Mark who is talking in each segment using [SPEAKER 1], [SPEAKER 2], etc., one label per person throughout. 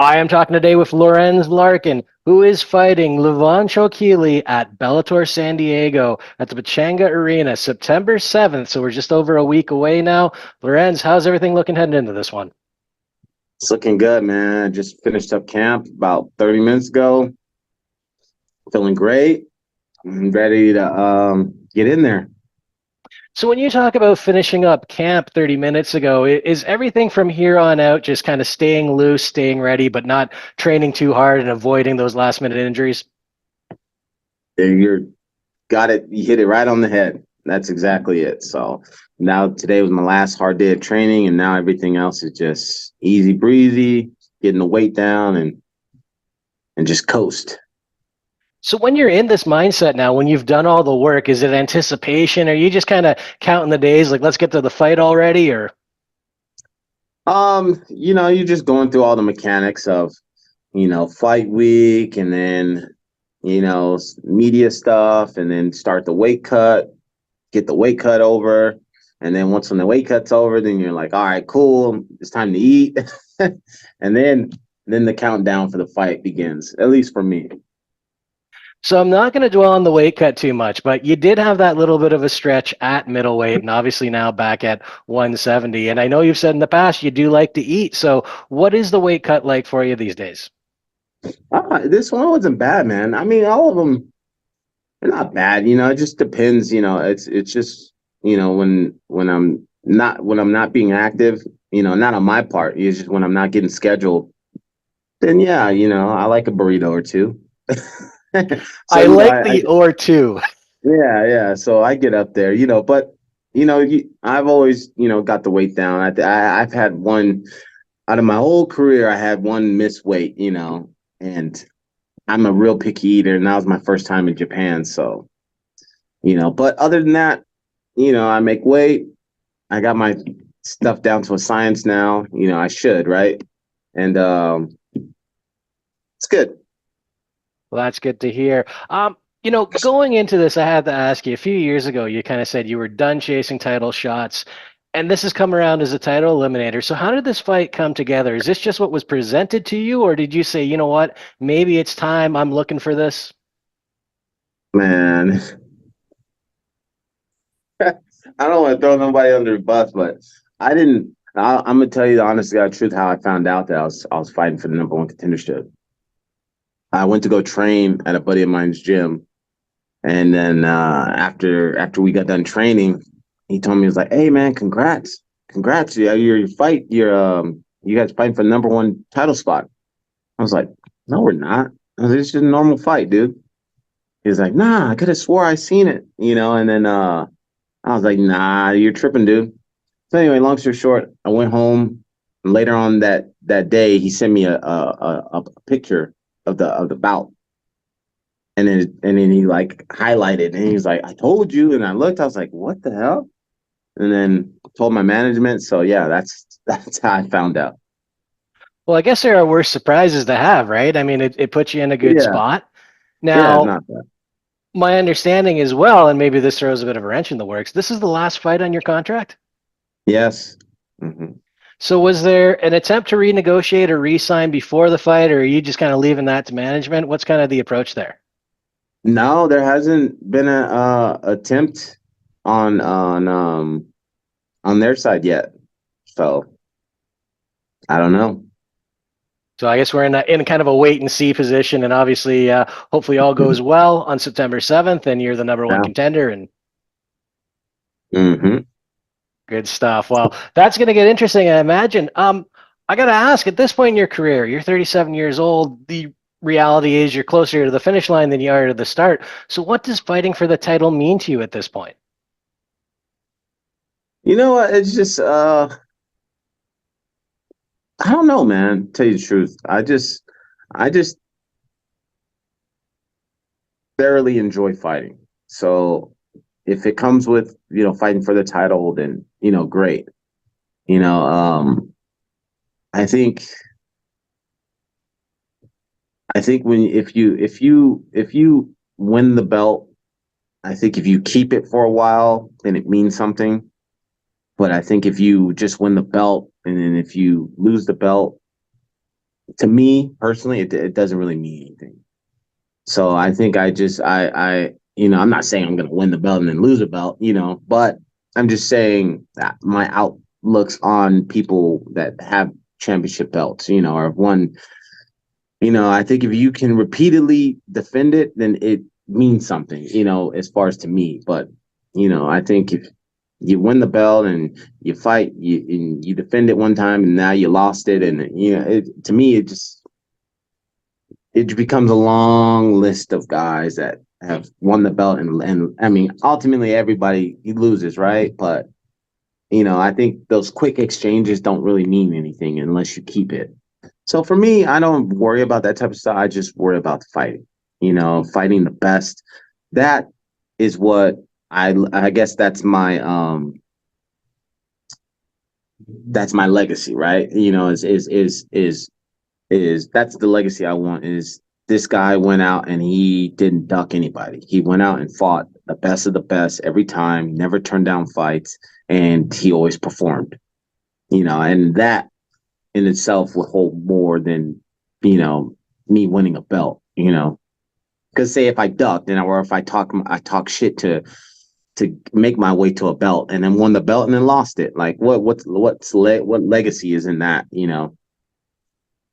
[SPEAKER 1] I am talking today with Lorenz Larkin, who is fighting Levan Chokheli at Bellator San Diego at the Pachanga Arena, September 7th. So we're just over a week away now. Lorenz, how's everything looking heading into this one?
[SPEAKER 2] It's looking good, man. I just finished up camp about 30 minutes ago. Feeling great. I'm ready to get in there.
[SPEAKER 1] So when you talk about finishing up camp 30 minutes ago, is everything from here on out just kind of staying loose, staying ready, but not training too hard and avoiding those last minute injuries?
[SPEAKER 2] You got it. You hit it right on the head. That's exactly it. So now today was my last hard day of training, and now everything else is just easy breezy, getting the weight down and just coast.
[SPEAKER 1] So when you're in this mindset now, when you've done all the work, is it anticipation? Are you just kind of counting the days, like let's get to the fight already? Or
[SPEAKER 2] You're just going through all the mechanics of, fight week and then, media stuff and then start the weight cut, get the weight cut over. And then once when the weight cut's over, then you're like, all right, cool, it's time to eat. And then the countdown for the fight begins, at least for me.
[SPEAKER 1] so I'm not going to dwell on the weight cut too much, but you did have that little bit of a stretch at middleweight and obviously now back at 170. And I know you've said in the past you do like to eat. So what is the weight cut like for you these days?
[SPEAKER 2] This one wasn't bad, man. I mean, all of them are not bad. It just depends. It's just when I'm not being active. Not on my part. It's just when I'm not getting scheduled. Then yeah, I like a burrito or two. So
[SPEAKER 1] I like the or two.
[SPEAKER 2] yeah. So I get up there. But I've always got the weight down. I've had one out of my whole career. I had one miss weight. And I'm a real picky eater, and that was my first time in Japan. So, but other than that, I make weight. I got my stuff down to a science now. I should, right? And it's good.
[SPEAKER 1] Well, that's good to hear. Going into this, I had to ask you a few years ago, you kind of said you were done chasing title shots, and this has come around as a title eliminator. So, how did this fight come together? Is this just what was presented to you, or did you say, you know what, maybe it's time, I'm looking for this?
[SPEAKER 2] Man, I don't want to throw nobody under the bus, but I didn't. I'm gonna tell you the honest to God truth how I found out that I was fighting for the number one contendership. I went to go train at a buddy of mine's gym, and then after we got done training, he told me he was like, "Hey man, congrats! Yeah, you guys fighting for the number one title spot." I was like, "No, we're not. I was like, it's just a normal fight, dude." He was like, "Nah, I could have swore I seen it, And then I was like, "Nah, you're tripping, dude." So anyway, long story short, I went home. And later on that day, he sent me a picture of the bout, and then he like highlighted, and he was like, "I told you." And I looked, I was like, "What the hell?" And then told my management. So yeah, that's how I found out.
[SPEAKER 1] Well, I guess there are worse surprises to have, right? I mean, it puts you in a good
[SPEAKER 2] Yeah,
[SPEAKER 1] spot.
[SPEAKER 2] yeah,
[SPEAKER 1] Now,
[SPEAKER 2] not bad.
[SPEAKER 1] my understanding as well, and maybe this throws a bit of a wrench in the works, this is the last fight on your contract?
[SPEAKER 2] Yes. Hmm.
[SPEAKER 1] So was there an attempt to renegotiate or re-sign before the fight, or are you just kind of leaving that to management? What's kind of the approach there?
[SPEAKER 2] No, there hasn't been a attempt on their side yet. So I don't know.
[SPEAKER 1] So I guess we're in kind of a wait and see position, and obviously, hopefully, all goes well on September 7th, and you're the number one
[SPEAKER 2] Yeah.
[SPEAKER 1] contender, and
[SPEAKER 2] Hmm.
[SPEAKER 1] good stuff. Well, that's going to get interesting, I imagine. I got to ask, at this point in your career, you're 37 years old. The reality is you're closer to the finish line than you are to the start. So, what does fighting for the title mean to you at this point?
[SPEAKER 2] You know what? It's just I don't know, man. Tell you the truth, I just thoroughly enjoy fighting. So if it comes with fighting for the title, then great. You know, I think I think when if you win the belt, I think if you keep it for a while, then it means something. But I think if you just win the belt and then if you lose the belt, to me personally, it doesn't really mean anything. So I think I'm not saying I'm going to win the belt and then lose a belt, but I'm just saying that my outlooks on people that have championship belts, or have won, I think if you can repeatedly defend it, then it means something, as far as to me. But, I think if you win the belt and you fight, you defend it one time and now you lost it. And, to me, it becomes a long list of guys that have won the belt and I mean ultimately everybody loses, right? But I think those quick exchanges don't really mean anything unless you keep it. So for me, I don't worry about that type of stuff. I just worry about the fighting. Fighting the best. That is what I guess that's my legacy, right? Is that's the legacy I want is this guy went out and he didn't duck anybody. He went out and fought the best of the best every time, never turned down fights, and he always performed. And that in itself will hold more than, me winning a belt, Because say if I ducked or if I talk shit to make my way to a belt and then won the belt and then lost it. Like what legacy is in that,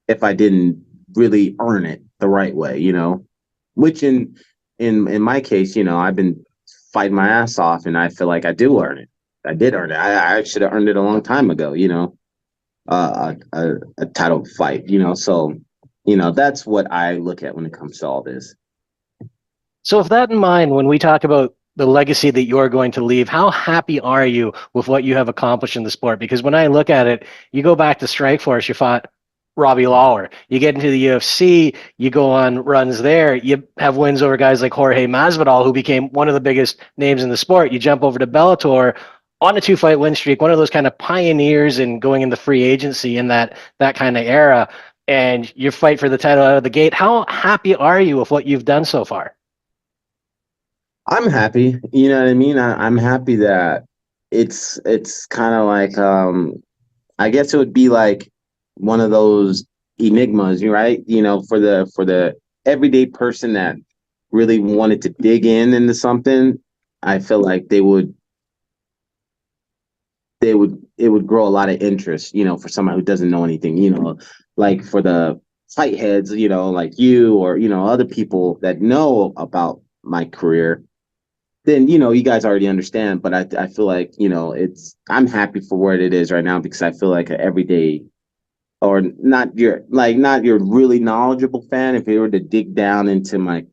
[SPEAKER 2] if I didn't really earn it the right way, which in my case, I've been fighting my ass off, and I feel like I do earn it. I did earn it. I should have earned it a long time ago, a title fight, So, that's what I look at when it comes to all this.
[SPEAKER 1] So, with that in mind, when we talk about the legacy that you're going to leave, how happy are you with what you have accomplished in the sport? Because when I look at it, you go back to Strikeforce, you fought Robbie Lawler. You get into the UFC, you go on runs there. You have wins over guys like Jorge Masvidal, who became one of the biggest names in the sport. You jump over to Bellator on a 2-fight win streak, one of those kind of pioneers in going into free agency in that kind of era. And you fight for the title out of the gate. How happy are you with what you've done so far?
[SPEAKER 2] I'm happy. You know what I mean? I'm happy that it's kind of like I guess it would be like one of those enigmas, right? For the everyday person that really wanted to dig into something, I feel like it would grow a lot of interest, for someone who doesn't know anything, like for the fight heads, like you or other people that know about my career, then you guys already understand. But I feel like I'm happy for where it is right now because I feel like an everyday or not your really knowledgeable fan, if they were to dig down into my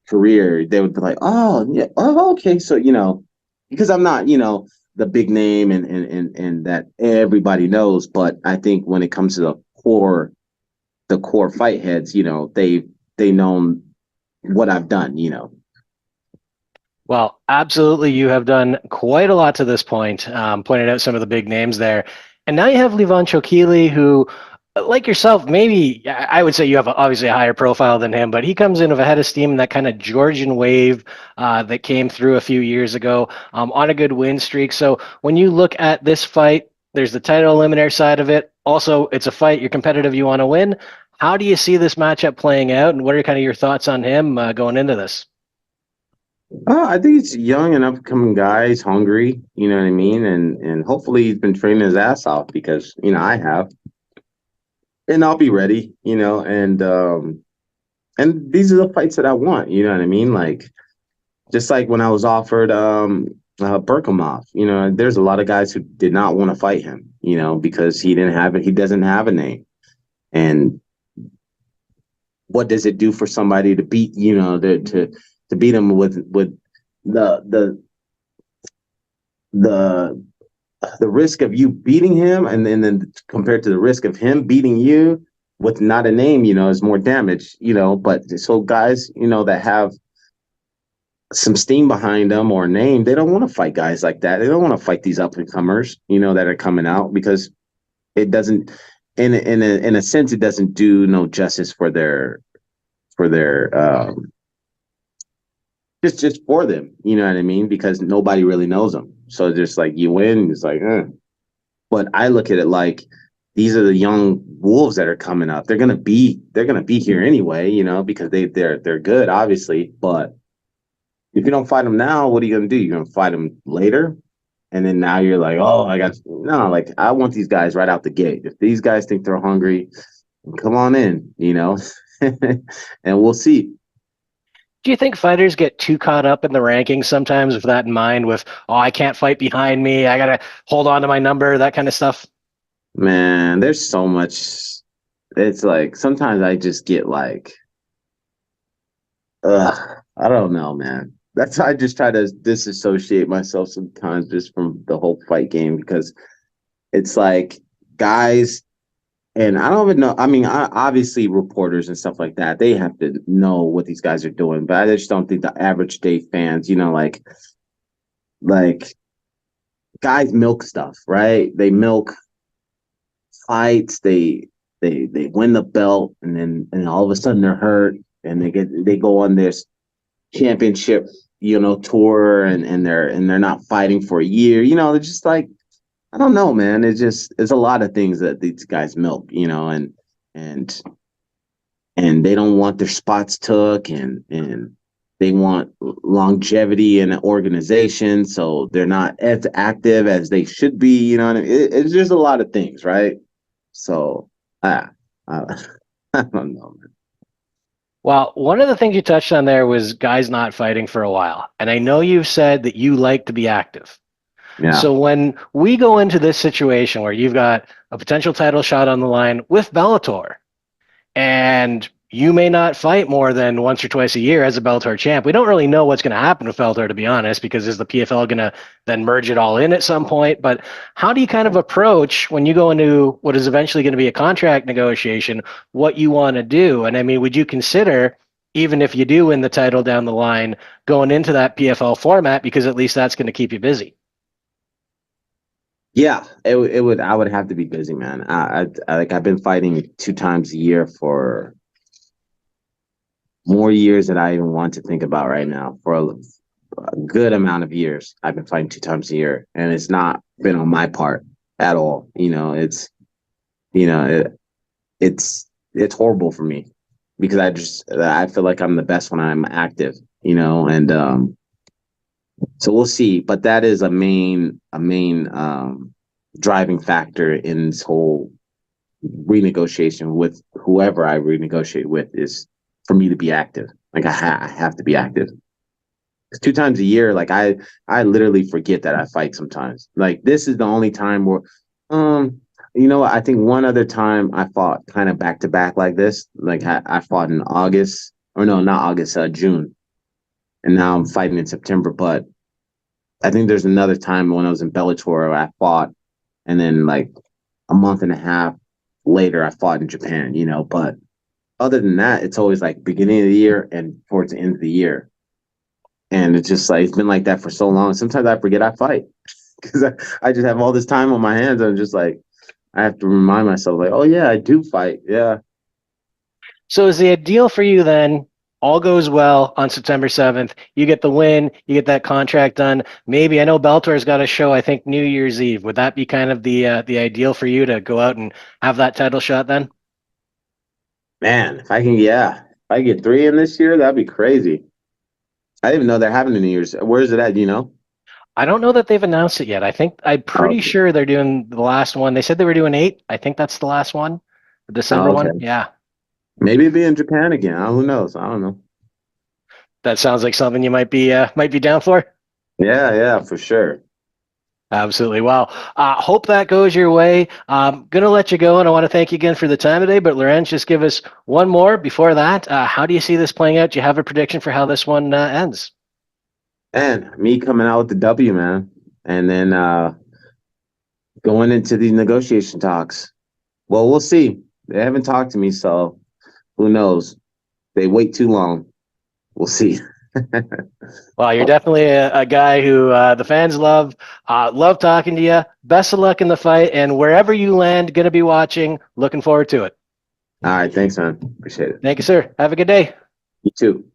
[SPEAKER 2] career, they would be like, oh yeah, oh okay, so because I'm not the big name and that everybody knows, but I think when it comes to the core fight heads, they know what I've done,
[SPEAKER 1] Well, absolutely. You have done quite a lot to this point, pointed out some of the big names there. And now you have Levan Chokheli, who, like yourself, maybe I would say you have obviously a higher profile than him, but he comes in with a head of steam in that kind of Georgian wave that came through a few years ago on a good win streak. So when you look at this fight, there's the title eliminator side of it. Also, it's a fight, you're competitive, you want to win. How do you see this matchup playing out, and what are kind of your thoughts on him going into this?
[SPEAKER 2] I think it's a young and upcoming guy. He's hungry, you know what I mean, and hopefully he's been training his ass off because I have, and I'll be ready, and these are the fights that I want, you know what I mean, like just like when I was offered Berkhamov, there's a lot of guys who did not want to fight him, because he doesn't have a name, and what does it do for somebody to beat, to beat him with the the the the risk of you beating him and then compared to the risk of him beating you with not a name, is more damage, but so guys, that have some steam behind them or a name, they don't want to fight guys like that. They don't want to fight these up and comers, that are coming out because it doesn't in a sense it doesn't do no justice for their just for them, you know what I mean? Because nobody really knows them. So just like you win, it's like, eh. But I look at it like these are the young wolves that are coming up. They're gonna be here anyway, because they're good, obviously. But if you don't fight them now, what are you gonna do? You're gonna fight them later, and then now you're like, oh, I got no. Like I want these guys right out the gate. If these guys think they're hungry, come on in, and we'll see.
[SPEAKER 1] Do you think fighters get too caught up in the rankings sometimes with that in mind? With, oh, I can't fight behind me. I gotta hold on to my number. That kind of stuff.
[SPEAKER 2] Man, there's so much. It's like sometimes I just get like, I don't know, man. That's why I just try to disassociate myself sometimes just from the whole fight game because it's like guys, and I don't even know. I mean, obviously reporters and stuff like that, they have to know what these guys are doing, but I just don't think the average day fans, like guys milk stuff, right? They milk fights, they win the belt, and all of a sudden they're hurt, and they go on this championship, tour, and they're not fighting for a year. They're just like I don't know, man. It's a lot of things that these guys milk, and and they don't want their spots took, and they want longevity in an organization, so they're not as active as they should be. You know what I mean? It's just a lot of things, right? So, I, I don't know, man.
[SPEAKER 1] Well, one of the things you touched on there was guys not fighting for a while. And I know you've said that you like to be active.
[SPEAKER 2] Yeah.
[SPEAKER 1] So when we go into this situation where you've got a potential title shot on the line with Bellator, and you may not fight more than once or twice a year as a Bellator champ. We don't really know what's going to happen with Bellator, to be honest, because is the PFL going to then merge it all in at some point? But how do you kind of approach when you go into what is eventually going to be a contract negotiation, what you want to do? And I mean, would you consider, even if you do win the title down the line, going into that PFL format because at least that's going to keep you busy?
[SPEAKER 2] Yeah, it would. I would have to be busy, man. Like I've been fighting 2 times a year for more years than I even want to think about right now. For a good amount of years, I've been fighting 2 times a year, and it's not been on my part at all. You know, it, it's horrible for me because I feel like I'm the best when I'm active. And so we'll see. But that is a main driving factor in this whole renegotiation with whoever I renegotiate with is for me to be active. Like I have to be active. 2 times a year, like I literally forget that I fight sometimes. Like this is the only time where, what? I think one other time I fought kind of back to back like this. Like I fought in August, or no, not August, June, and now I'm fighting in September. But I think there's another time when I was in Bellator where I fought, and then like a month and a half later I fought in Japan. But other than that, it's always like beginning of the year and towards the end of the year. And it's just like it's been like that for so long. Sometimes I forget I fight because I just have all this time on my hands. I'm just like I have to remind myself, like, oh yeah, I do fight. Yeah.
[SPEAKER 1] So is the ideal for you then? All goes well on September 7th. You get the win. You get that contract done. Maybe I know Bellator's got a show. I think New Year's Eve. Would that be kind of the ideal for you to go out and have that title shot then?
[SPEAKER 2] Man, if I get 3 in this year, that'd be crazy. I didn't even know they're having a New Year's. Where is it at? Do you know?
[SPEAKER 1] I don't know that they've announced it yet. I'm
[SPEAKER 2] Oh,
[SPEAKER 1] pretty sure they're doing the last one. They said they were doing 8. I think that's the last one, the December
[SPEAKER 2] okay.
[SPEAKER 1] one. Yeah,
[SPEAKER 2] Maybe it'd be in Japan again. Who knows? I don't know.
[SPEAKER 1] that sounds like something you might be down for.
[SPEAKER 2] Yeah, yeah, for sure.
[SPEAKER 1] Absolutely. Well, hope that goes your way. I'm going to let you go, and I want to thank you again for the time today. But Lorenz, just give us one more before that. How do you see this playing out? Do you have a prediction for how this one ends?
[SPEAKER 2] And me coming out with the W, man. And then going into these negotiation talks. Well, we'll see. They haven't talked to me, so who knows? They wait too long. We'll see.
[SPEAKER 1] Well, you're definitely a guy who the fans love. Love talking to you. Best of luck in the fight, and wherever you land, going to be watching. Looking forward to it.
[SPEAKER 2] All right, thanks, man. Appreciate it.
[SPEAKER 1] Thank you, sir. Have a good day.
[SPEAKER 2] You too.